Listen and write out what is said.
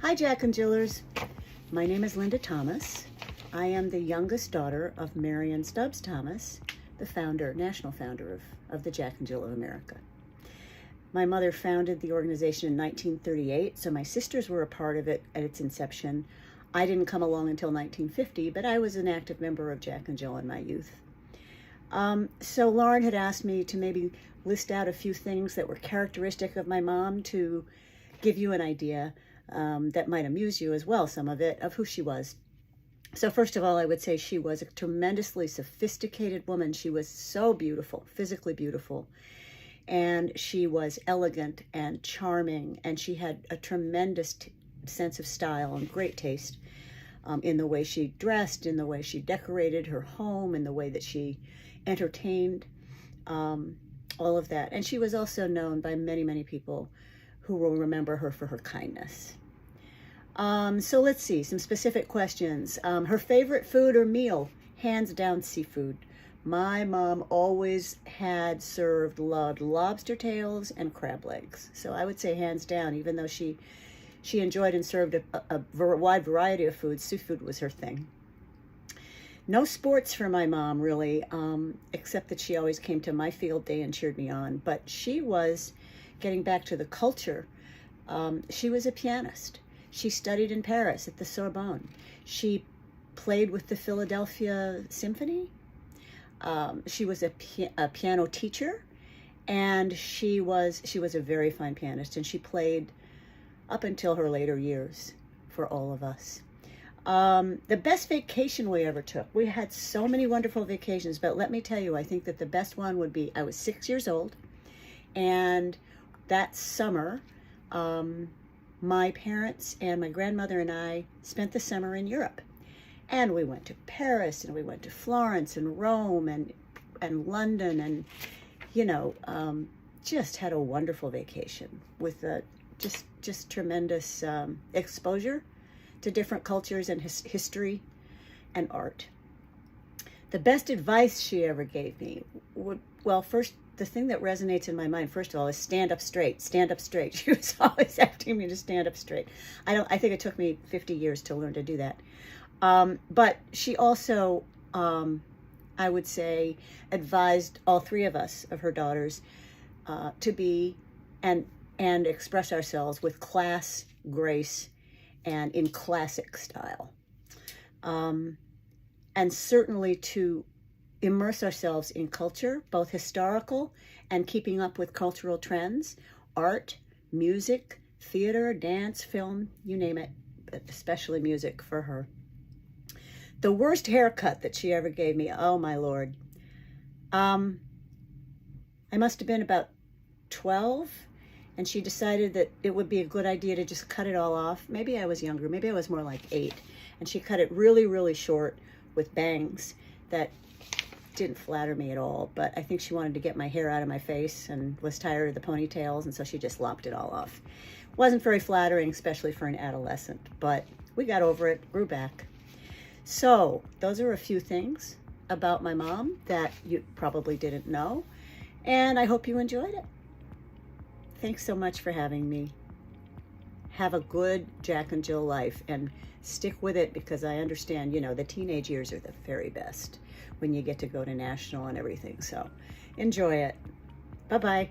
Hi, Jack and Jillers. My name is Linda Thomas. I am the youngest daughter of Marion Stubbs Thomas, the founder, national founder of the Jack and Jill of America. My mother founded the organization in 1938, so my sisters were a part of it at its inception. I didn't come along until 1950, but I was an active member of Jack and Jill in my youth. So Lauren had asked me to maybe list out a few things that were characteristic of my mom to give you an idea that might amuse you as well, some of it, of who she was. So first of all, I would say she was a tremendously sophisticated woman. She was so beautiful, physically beautiful, and she was elegant and charming, and she had a tremendous sense of style and great taste in the way she dressed, in the way she decorated her home, in the way that she entertained, all of that. And she was also known by many, many people who will remember her for her kindness. So let's see, some specific questions. Her favorite food or meal, hands down seafood. My mom always loved lobster tails and crab legs. So I would say hands down, even though she enjoyed and served a wide variety of foods, seafood was her thing. No sports for my mom, really, except that she always came to my field day and cheered me on. But she was, getting back to the culture, she was a pianist. She studied in Paris at the Sorbonne. She played with the Philadelphia Symphony. She was a piano teacher, and she was a very fine pianist, and she played up until her later years for all of us. The best vacation we ever took. We had so many wonderful vacations, but let me tell you, I think that the best one would be, I was 6 years old, and that summer, my parents and my grandmother and I spent the summer in Europe. And we went to Paris, and we went to Florence and Rome and London, and, just had a wonderful vacation with just tremendous exposure to different cultures and history and art. The best advice she ever gave me first, the thing that resonates in my mind, first of all, is stand up straight, stand up straight. She was always asking me to stand up straight. I think it took me 50 years to learn to do that. But she also, I would say, advised all three of us, of her daughters, to be and express ourselves with class, grace, and in classic style. And certainly to immerse ourselves in culture, both historical and keeping up with cultural trends, art, music, theater, dance, film, you name it, but especially music for her. The worst haircut that she ever gave me, oh my Lord. I must have been about 12, and she decided that it would be a good idea to just cut it all off. Maybe I was younger, maybe I was more like 8, and she cut it really, really short with bangs that didn't flatter me at all, but I think she wanted to get my hair out of my face and was tired of the ponytails, and so she just lopped it all off. Wasn't very flattering, especially for an adolescent, but we got over it, grew back. So those are a few things about my mom that you probably didn't know, and I hope you enjoyed it. Thanks so much for having me. Have a good Jack and Jill life, and stick with it, because I understand, the teenage years are the very best when you get to go to national and everything. So enjoy it. Bye-bye.